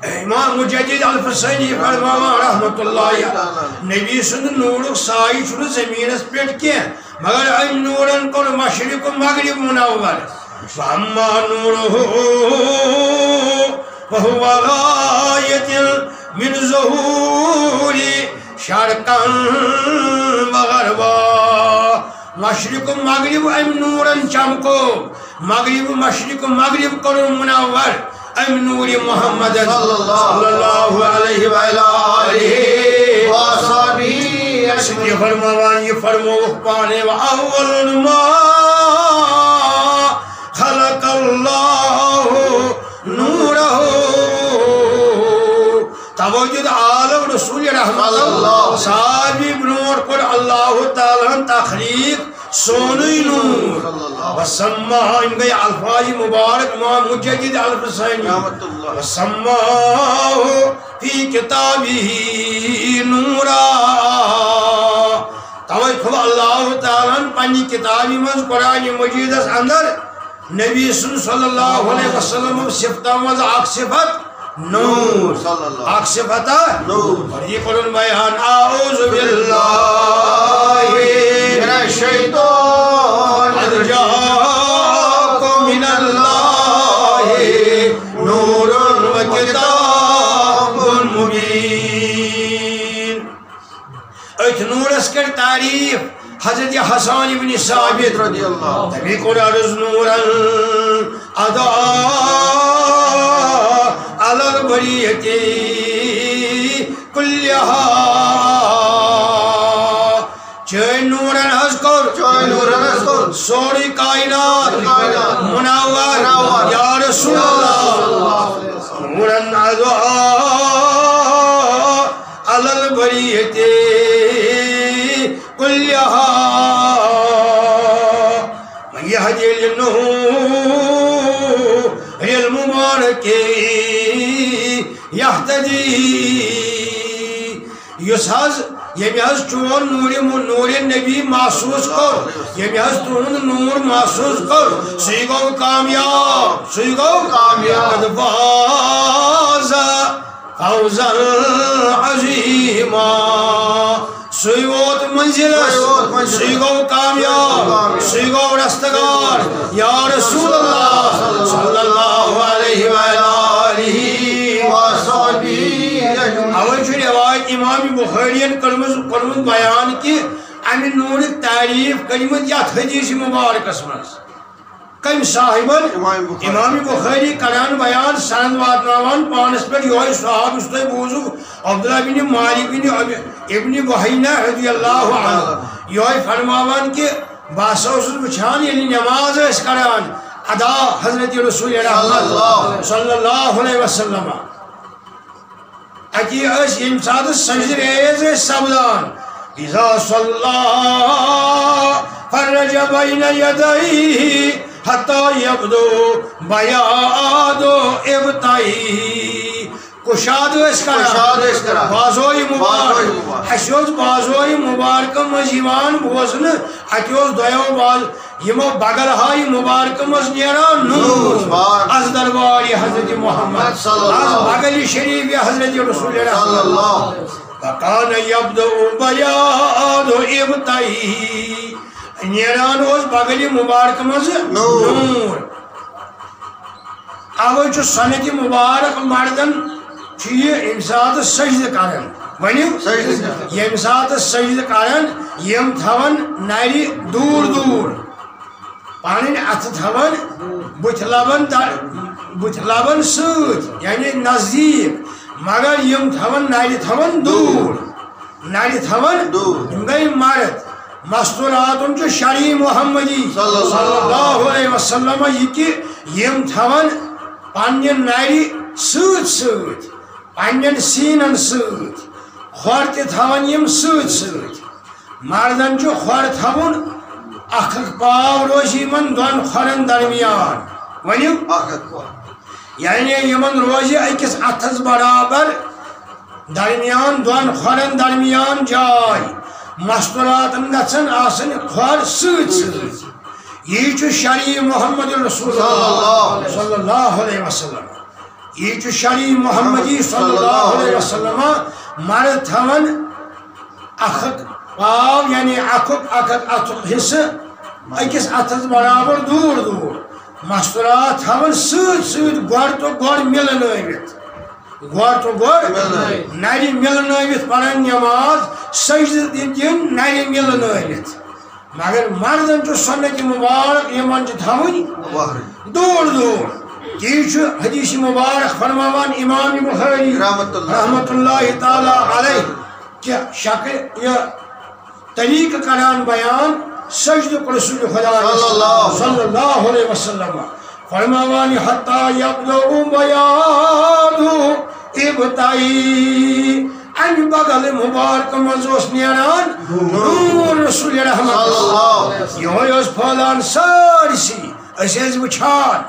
امام مجدد الفسانی فرماوان رحمت اللہ نبی سن نور سائی چھن زمین پیٹ کی مگر ام نورن کن مشرق مغرب منور فاما نوره فهو غایت من ظهور شرقا وغربا مشرق مغرب ام نورن چمکو مغرب مشرق مغرب کن منور ام نور محمد صلی اللہ علیہ وآلہ وآصحابہ یہ فرماوان یہ فرموک پانے وَأَوَّلُ مَا خَلَقَ اللَّهُ نُورَهُ توجد عالم رسول رحمت اللہ صحابی بنور پر اللہ تعالیٰ تخلیق سونی نور وسمہ ان گئی الفاظ مبارک امام مجدد الفسانی وسمہ فی کتابی نورا توجد کھو اللہ تعالیٰ پانی کتابی منز قرآن مجید اندر نبی صلی اللہ علیہ وسلم صفتہ منز آگ صفت نور آگ صفت نور اور یہ قرآن بیان اعوذ باللہ من الشیطان قد جاءکم من اللہ نور و کتاب مبین ایت نور اس کر تعریف حضرت حسان بن ثابت رضی اللہ تبی قرآن نورا ادا على البرية كلها چین نورن اذکر سوری کائنات منور یا رسول اللہ نورن اذکر على البرية كلها من يهدي للنور المبارك يهتدي يسحز يميز چون نور النبي محسوس کر يميز چون نور محسوس کر سيگو کامیاب قد فاز فوزا عظيما سيوت منزل سيگو کامیاب سيگو رستگار یا رسول اللہ صلی اللہ علیہ وآلہ اوچ روایت امام بخاری کرمز بیان کی امی نور تعریف کلمت یات حدیث مبارک اسمس کم صاحبن امام بخاری کران بیان سند واتناوان پانس پر یوئی صحاب استے بوزو عبداللہ بن مالک بن ابن بحینہ رضی اللہ عنہ یوئی فرماوان کے باسوس بچھان یعنی نماز اس کران ادا حضرت رسول رحمت صلی اللہ علیہ وسلم اکی اس امساد سجد ریز سبدان اذا صلی فرج بین یدئی حتی یبدو بیاد ابتائی کشاد اس کرا بازوی مبارک حشوز بازوی مبارک مزیوان بوزن اکیوز دویو باز یمو بغل ہائی مبارک مزنیران نور از درباری حضرت محمد از بغل شریف حضرت رسول اللہ فقان یبدو بیاد ابتائی نیران اوز بغل مبارک مز نور اوہ جو سنت مبارک مردن چیئے امساد سجد کرن ونیو یہ امساد سجد کرن یم تھون ناری دور دور پانین ات تھون بت لبن سوت یعنی نزدیک مگر یم تھون ناری تھون دور ناری تھون گئی مرد مستوراتن جو شرعی محمدی صلی اللہ علیہ وسلم یہ کہ یم تھون پانین ناری سوت سوت پانین سینن سوت خور تی تھون یم سوت سوت مردن جو خور تھون اخ پاو روزی من دون خورن درمیان ونیو یعنی یمن روزی اکس اتھز برابر درمیان دون خورن درمیان جائی مستوراتن گھن آسن خور سوت سوت یہ شرعی محمد رسول اللہ صلی اللہ علیہ وسلم یہ شرعی محمدی صلی اللہ علیہ وسلم مرد تھون اخک پاو یعنی اخک حصہ اکس اتھس برابر دور دور مستورات تھون ست گوڑ تو گوڑ ملنوت گوڑ تو گوڑ نری ملنوت پڑھن نماز سجدہ دن نری ملنوت مگر مردن چھ سنت مبارک یمن چھ تھون دور دور یہ حدیث مبارک فرماوان امام بخاری رحمت اللہ تعالی علیہ کہ شکل یہ طریق کران بیان سجد رسول خدا صلی اللہ علیہ وسلم فرماوان حتی یبدو بیان ابتائی ان بغل مبارک مزوس نیران نور رسول رحمت یہ پھولان سارسی اس وچھان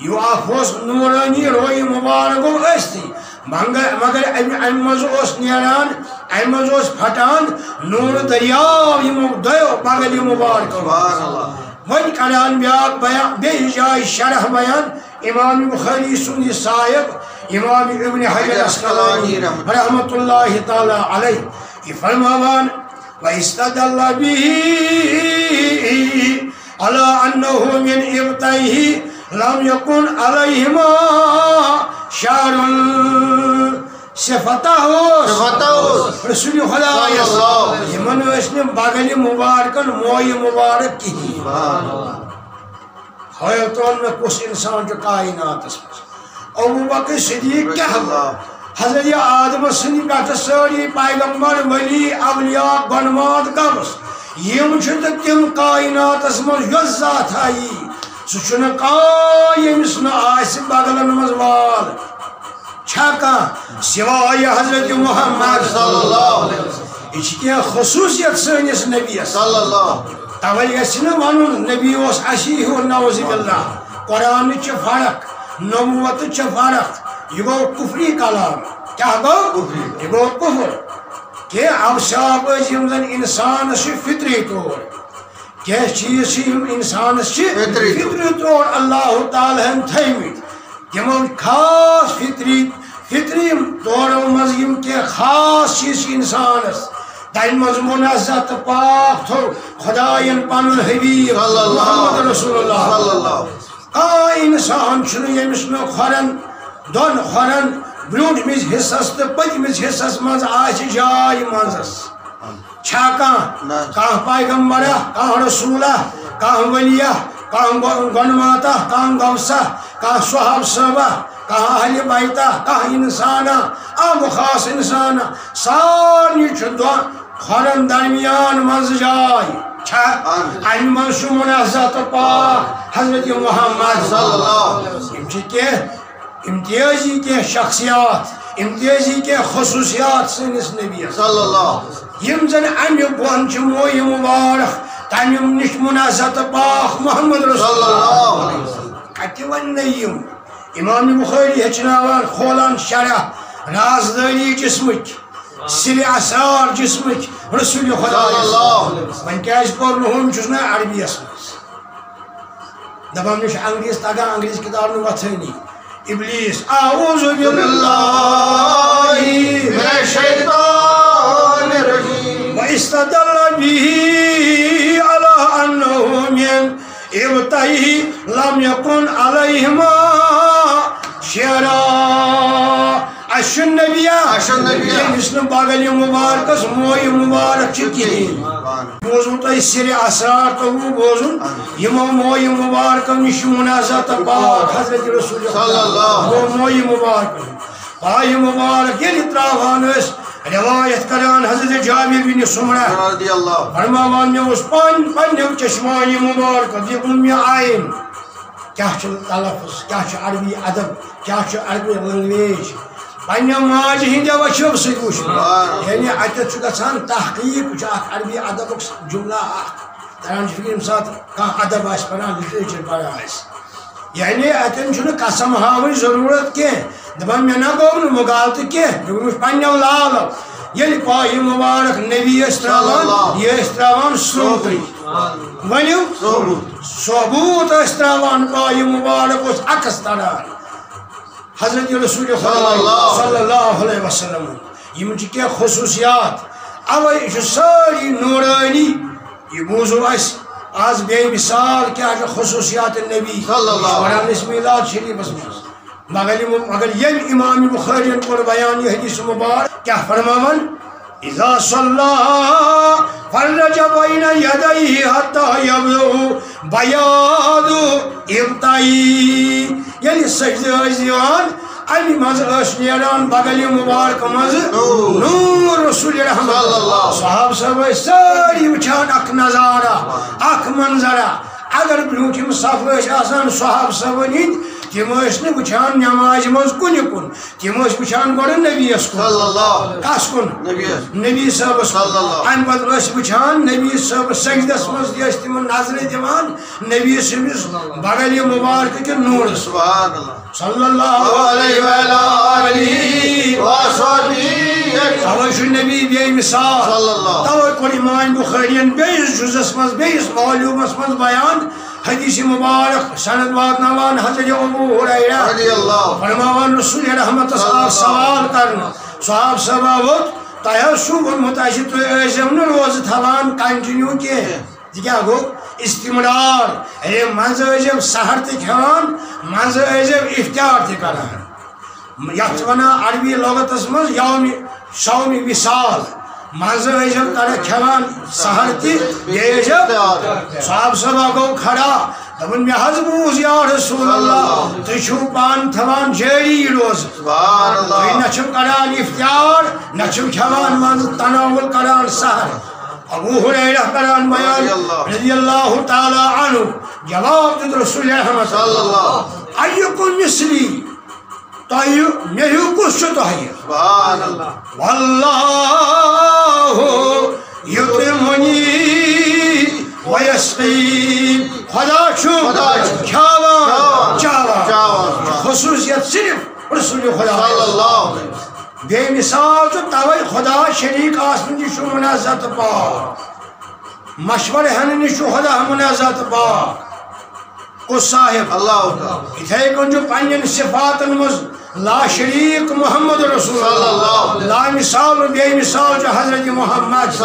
یہ اخوس نورانی روی مبارک استی مگر ام مز نیران ام مز پھٹان نور دریاو یہ دیو بغل مبارک ون کران بیاکھ جائے شرح بیان امام بخاری سن صاحب امام ابن حجر اسقلانی رحمت اللہ تعالی علیہ یہ فرماوان وَإِسْتَدَلَّ بِهِ عَلَىٰ أَنَّهُ مِنْ إِبْتَيْهِ لَمْ يَكُنْ عَلَيْهِمَا شَعْرٌ صفتہ رسول خدا یمن ٲسۍ بغل مبارکن موی مبارک کہین ہایو تون میں کس انسان جو کائناتس ابو بکر صدیق کیا حضرت آدم سندی پہ ساری پیغمبر ولی اولیاء گنماد قبض یم تم کائناتس من یس ذات آئی سہ یمس نس بغلن مز وال چھا سوائے حضرت محمد صلی اللہ علیہ وسلم یہ کیا خصوصیت سنس نبیس توے گھنہ ون نبی اس اشی ہو نعوذ باللہ قرآن چھ فرق نبوت چھ فرق یہ گو کفری کلام کیا گو یہ گو کفر کہ اوصاف یم زن انسان فطری طور کیا چیز انسان فطری طور اللہ تعالی ہن تھمت یمن خاص فطری طور مز کی خاص چیز انسانس تم مز منزہ پاک تھو خدائن پن حبیب محمد رسول اللہ انسان یمس نا کھورن دون کھورن برونٹ مز حصس تو پتمس حصس مز جائے مزس چھا کان پیغمبرہ کان رسولہ کان ولیہ کان گنماتا کان غوثہ کان صحاب صحبہ کان اہل بیتہ کان انسانہ ام خاص انسانہ سارے کھورن درمیان مز جائے ام مز منزہ تو پاک حضرت محمد صلی اللہ علیہ وسلم امتیازی کے شخصیات امتیازی کے خصوصیات سنس نبی صلی اللہ علیہ وسلم یم زن امی بون چھ موی مبارک تمیم نش منزہ تو پاک محمد رسول اللہ علیہ وسلم کتی ون یم امام بخاری ہچناوان کھولان شرح رازداری جسمک سر اثار جسمک رسول خدا ون کیا پورن چھس نا عربی مز دپان مش انگریز تگان انگریز کتاب وتھنی ابلیس اعوذ باللہ من الشیطان الرجیم واستدل به على انه من ابتیہ لم یکن علیہما شعرا اشن نبیہ یمس نا بغل مبارکس موی مبارک کہین بوزن تہ سر اسرار تو بوزن یمو موی مبارک نش منازع تو پاک حضرت رسول صلی اللہ موی مبارک پائی مبارک یل تراوان روایت کران حضرت جابر بن سمرہ فرماوان میں اس پنو چشمانی مبارک دیکھن میں آئین کیا تلفظ کیا عربی ادب کیا عربی لینگویج پنہ ماج ہند وچو سوچ یعنی اتھ گھان تحقیق عربی ادب جملہ تران فکر یم سات کھانا ادب آس پڑھان لٹریچر پڑھان یعنی اتن قسم ہاون ضرورت کی دپان مے نا گو مغالطہ کی مے پنو لال یل پائی مبارک نبی تراوان یہ تراوان سوتری ونیو ثبوت تراوان پائی مبارک عکس تران حضرت رسول صلی اللہ علیہ وسلم یم کی خصوصیات اوے ساری نورانی یہ بوزو اس آج بے مثال کیا خصوصیات النبی میلاد شریف مگر یم امام بخاری کور بیان یہ حدیث مبارک کیا فرماون اذا صلى فرج بين يديه حتى يبلغ بياض ابطيه یعنی سجدہ ازیان امی مز نیران بغل مبارک مز نور رسول رحمت صحاب صاحب ساری وچان اک نظارہ اک منظرہ اگر برونٹم صف آسان صحاب صاحب ہند تم وچان نماز مز کن کن تم وچان گوڑ نبیس کن کس کن نبی صاحبس ام پتہ وچان نبی صاحب سجدس مز تم نظر دان نبی سندس بغل مبارک کے نور صلی اللہ علیہ وسلم نبی بے مثال توے کور امام بخاری بیس جزس مز بیس والیومس مز بیان حدیث مبارک سند واتناوان حضرت ابو ہریرہ فرماوان رسول رحمت سوال کرنا صحاب صحابت تہ وونمت تم روز تھوان کنٹینیو کی کیا گو استمرار مز سحر تہ کھان مز افطار تہ کران یتھ ونان عربی لغتس مز شوم وصال مز کھان سحر تہ صحاب صبح گو کھڑا دپن مے حض بوز یا رسول اللہ تھی چھو پان تھوان جاری روز تھی نہ چھو کران افطار نہ چھو کھوان مز تناول کران سحر ابو ہریرہ کران بیان رضی اللہ تعالی عنہ جواب دید رسول رحمت ایکم مثلی تایو نیو کس چھو تایو واللہ یطعمنی ویسقین خدا چھو کھاوان چاوان خصوصیت صرف رسول خدا بے مثال تو توے خدا شریک آسن نشو منازات پاک مشور ہن نشو خدا منازات پاک کو صاحب اتھے کن جو پنین صفاتن مز لا شریک محمد رسول اللہ لا مثال بے مثال جو حضرت محمد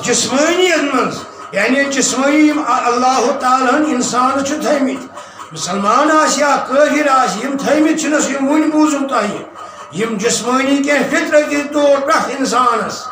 جسمانیت مز یعنی جسمانی اللہ تعالیٰ انسان چھو تھیمیت مسلمان آسیا کافر آسی یم تھیمیت چھنس یم ون بوزم تاہی یم جسمانی کے فطرتی طور پرت انسانس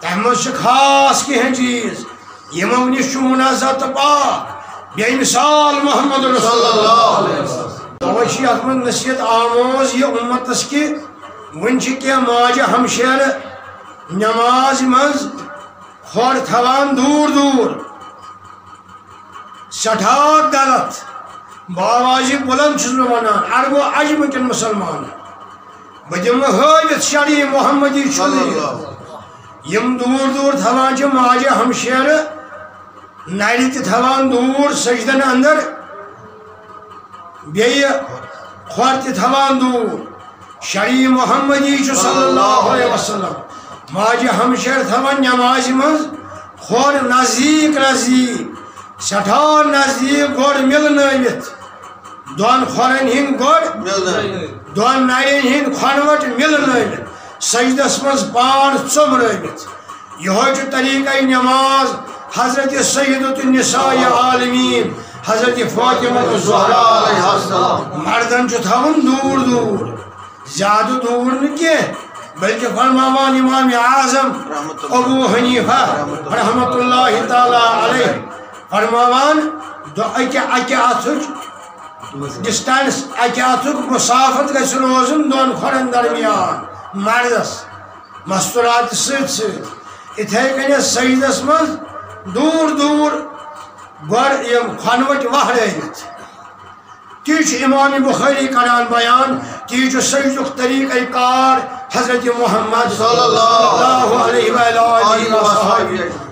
تحمد خاص کہیں چیز یمو نش منازات پاک بے مثال محمد رسول اللہ توشی اتمن نصیحت آموز یہ امتس کی ونچ کے ماج ہمشیر نماز مز خور تھوان دور دور سٹھا غلط باواز بلند چھس میں ونان عرب و عجم کن مسلمان بدم حیت شرعی محمدی چلی یم دور دور تھوان چھ ماجہ ہمشیر نری تہ تھوان دور سجدن اندر بیہ کھور تہ تھوان دور شرعی محمدی چھ صلی اللہ علیہ وسلم ماجہ ہمشیر تھوان نماز مز کھور نزدیک نزدیک سٹھا نزدیک گوڑ ملنوت دون کھورن ہند گوڑ دون نرین ہند کھنوٹ ملنوت سجدس مز پان ژومرٲوِتھ یہ طریقہ نماز حضرت سیدۃ النساء عالمین حضرت فاطمہ الزہرا مردن تھاون دور دور زیادہ دور نہ کی بلکہ فرماوان امام اعظم ابو حنیفہ رحمت اللہ تعالی علیہ فرماوان اکہ اتھک ڈسٹینس اکہ اتھک مسافت گژھِ روزن دون کھورن درمیان مردس مستورات ست اتھے کن سجدس مز دور دور گوڑ یم کھنوٹ وہرٲوِتھ تی امام بخاری کران بیان تی سجدک طریقہ کار حضرت محمد صلی اللہ علیہ وآلہ وسلم